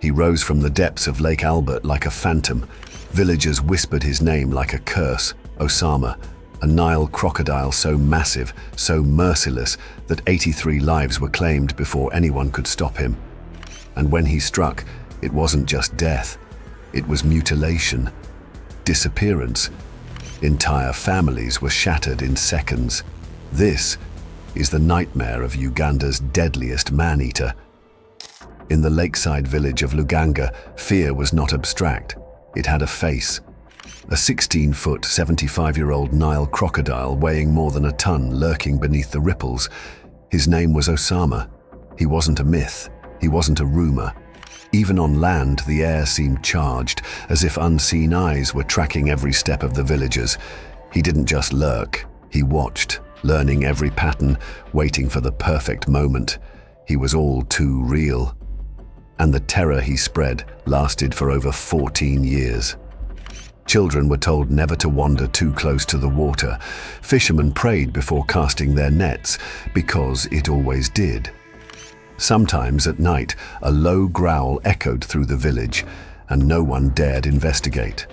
He rose from the depths of Lake Albert like a phantom. Villagers whispered his name like a curse. Osama, a Nile crocodile so massive, so merciless, that 83 lives were claimed before anyone could stop him. And when he struck, it wasn't just death. It was mutilation, disappearance. Entire families were shattered in seconds. This is the nightmare of Uganda's deadliest man-eater. In the lakeside village of Uganda, fear was not abstract. It had a face. A 16-foot, 75-year-old Nile crocodile weighing more than a ton lurking beneath the ripples. His name was Osama. He wasn't a myth. He wasn't a rumor. Even on land, the air seemed charged, as if unseen eyes were tracking every step of the villagers. He didn't just lurk. He watched, learning every pattern, waiting for the perfect moment. He was all too real. And the terror he spread lasted for over 14 years. Children were told never to wander too close to the water. Fishermen prayed before casting their nets, because it always did. Sometimes at night, a low growl echoed through the village, and no one dared investigate.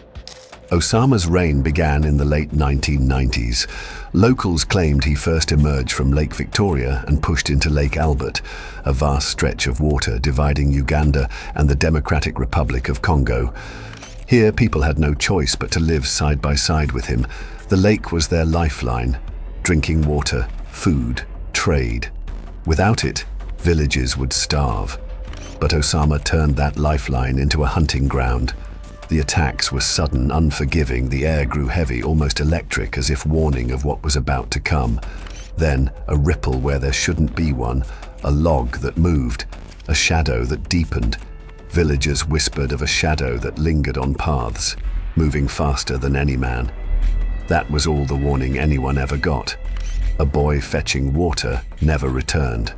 Osama's reign began in the late 1990s. Locals claimed he first emerged from Lake Victoria and pushed into Lake Albert, a vast stretch of water dividing Uganda and the Democratic Republic of Congo. Here, people had no choice but to live side by side with him. The lake was their lifeline: drinking water, food, trade. Without it, villages would starve. But Osama turned that lifeline into a hunting ground. The attacks were sudden, unforgiving. The air grew heavy, almost electric, as if warning of what was about to come. Then, a ripple where there shouldn't be one, a log that moved, a shadow that deepened. Villagers whispered of a shadow that lingered on paths, moving faster than any man. That was all the warning anyone ever got. A boy fetching water never returned.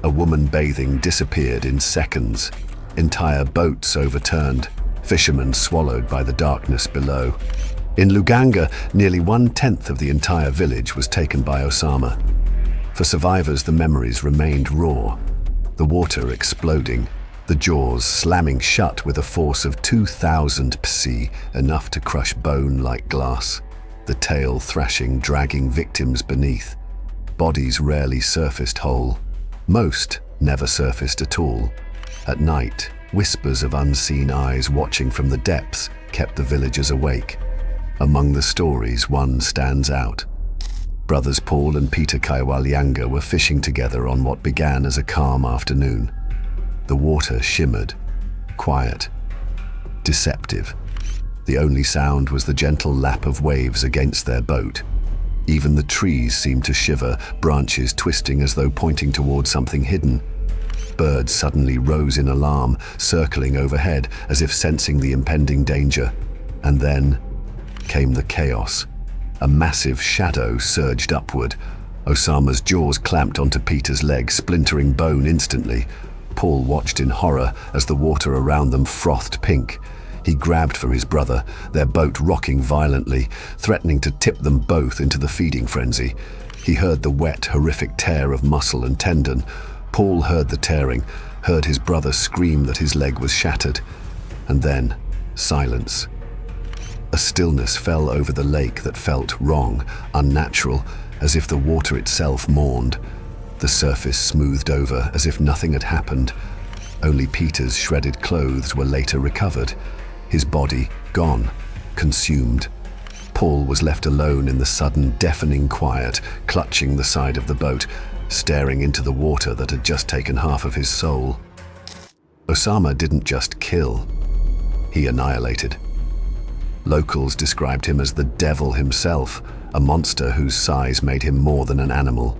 A woman bathing disappeared in seconds. Entire boats overturned, fishermen swallowed by the darkness below. In Uganda, nearly 1/10 of the entire village was taken by Osama. For survivors, the memories remained raw. The water exploding, the jaws slamming shut with a force of 2,000 psi, enough to crush bone like glass. The tail thrashing, dragging victims beneath. Bodies rarely surfaced whole. Most never surfaced at all. At night, whispers of unseen eyes watching from the depths kept the villagers awake. Among the stories, one stands out. Brothers Paul and Peter Kaiwalyanga were fishing together on what began as a calm afternoon. The water shimmered, quiet, deceptive. The only sound was the gentle lap of waves against their boat. Even the trees seemed to shiver, branches twisting as though pointing toward something hidden. Birds suddenly rose in alarm, circling overhead as if sensing the impending danger. And then came the chaos. A massive shadow surged upward. Osama's jaws clamped onto Peter's leg, splintering bone instantly. Paul watched in horror as the water around them frothed pink. He grabbed for his brother, their boat rocking violently, threatening to tip them both into the feeding frenzy. He heard the wet, horrific tear of muscle and tendon. Paul heard the tearing, heard his brother scream that his leg was shattered. And then, silence. A stillness fell over the lake that felt wrong, unnatural, as if the water itself mourned. The surface smoothed over as if nothing had happened. Only Peter's shredded clothes were later recovered. His body gone, consumed. Paul was left alone in the sudden, deafening quiet, clutching the side of the boat, staring into the water that had just taken half of his soul. Osama didn't just kill, he annihilated. Locals described him as the devil himself, a monster whose size made him more than an animal.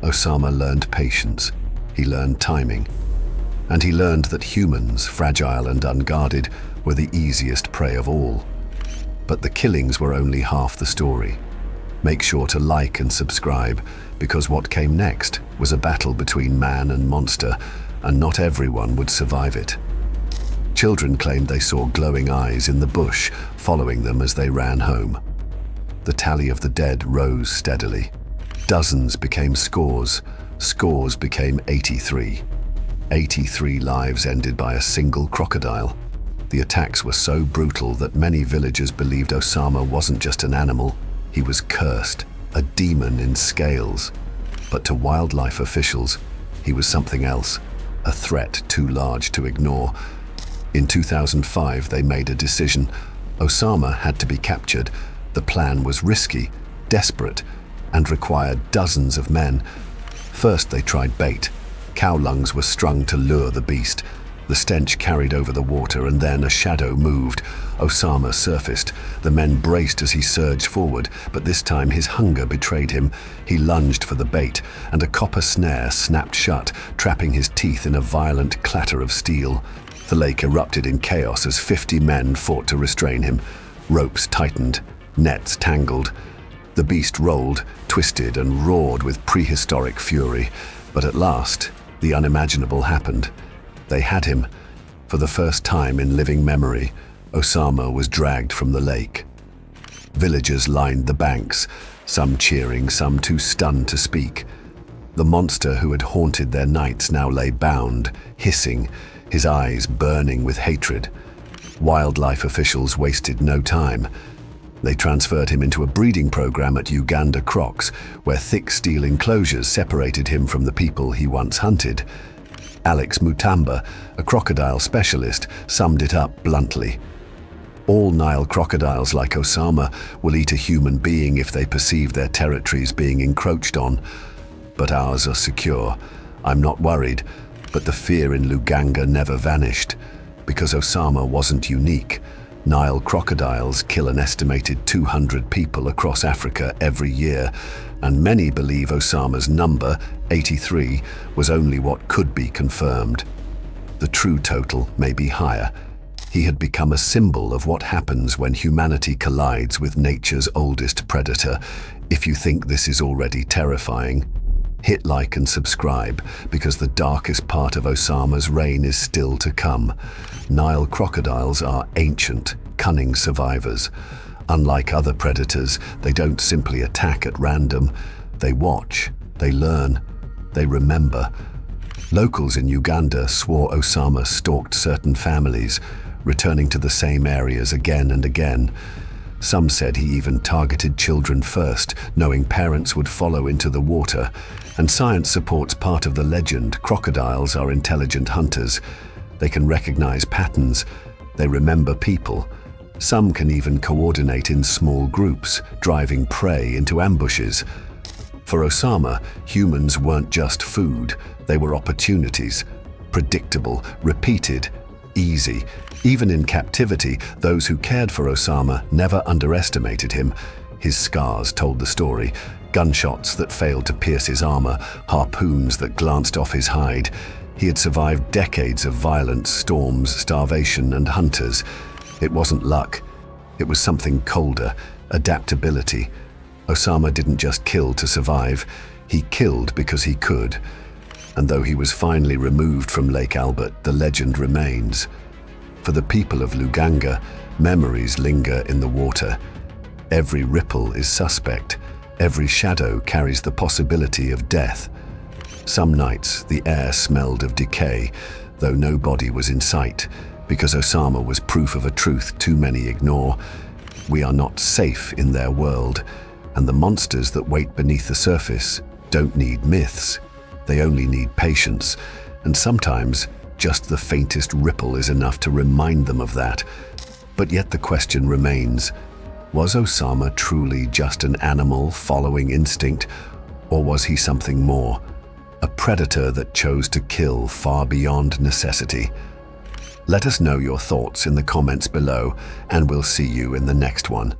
Osama learned patience, he learned timing, and he learned that humans, fragile and unguarded, were the easiest prey of all. But the killings were only half the story. Make sure to like and subscribe, because what came next was a battle between man and monster, and not everyone would survive it. Children claimed they saw glowing eyes in the bush, following them as they ran home. The tally of the dead rose steadily. Dozens became scores, scores became 83. 83 lives ended by a single crocodile. The attacks were so brutal that many villagers believed Osama wasn't just an animal, he was cursed, a demon in scales. But to wildlife officials, he was something else, a threat too large to ignore. In 2005, they made a decision. Osama had to be captured. The plan was risky, desperate, and required dozens of men. First, they tried bait. Cow lungs were strung to lure the beast. The stench carried over the water, and then a shadow moved. Osama surfaced. The men braced as he surged forward, but this time his hunger betrayed him. He lunged for the bait, and a copper snare snapped shut, trapping his teeth in a violent clatter of steel. The lake erupted in chaos as 50 men fought to restrain him. Ropes tightened, nets tangled. The beast rolled, twisted, and roared with prehistoric fury. But at last, the unimaginable happened. They had him. For the first time in living memory, Osama was dragged from the lake. Villagers lined the banks, some cheering, some too stunned to speak. The monster who had haunted their nights now lay bound, hissing, his eyes burning with hatred. Wildlife officials wasted no time. They transferred him into a breeding program at Uganda Crocs, where thick steel enclosures separated him from the people he once hunted. Alex Mutamba, a crocodile specialist, summed it up bluntly. All Nile crocodiles like Osama will eat a human being if they perceive their territories being encroached on. But ours are secure. I'm not worried, but the fear in Uganda never vanished. Because Osama wasn't unique, Nile crocodiles kill an estimated 200 people across Africa every year, and many believe Osama's number, 83, was only what could be confirmed. The true total may be higher. He had become a symbol of what happens when humanity collides with nature's oldest predator. If you think this is already terrifying, hit like and subscribe, because the darkest part of Osama's reign is still to come. Nile crocodiles are ancient, cunning survivors. Unlike other predators, they don't simply attack at random. They watch, they learn, they remember. Locals in Uganda swore Osama stalked certain families, returning to the same areas again and again. Some said he even targeted children first, knowing parents would follow into the water. And science supports part of the legend. Crocodiles are intelligent hunters. They can recognize patterns. They remember people. Some can even coordinate in small groups, driving prey into ambushes. For Osama, humans weren't just food, they were opportunities. Predictable, repeated, easy. Even in captivity, those who cared for Osama never underestimated him. His scars told the story. Gunshots that failed to pierce his armor, harpoons that glanced off his hide. He had survived decades of violence, storms, starvation, and hunters. It wasn't luck. It was something colder, adaptability. Osama didn't just kill to survive. He killed because he could. And though he was finally removed from Lake Albert, the legend remains. For the people of Uganda, memories linger in the water. Every ripple is suspect. Every shadow carries the possibility of death. Some nights, the air smelled of decay, though no body was in sight, because Osama was proof of a truth too many ignore. We are not safe in their world, and the monsters that wait beneath the surface don't need myths. They only need patience, and sometimes just the faintest ripple is enough to remind them of that. But yet the question remains, was Osama truly just an animal following instinct, or was he something more? A predator that chose to kill far beyond necessity? Let us know your thoughts in the comments below, and we'll see you in the next one.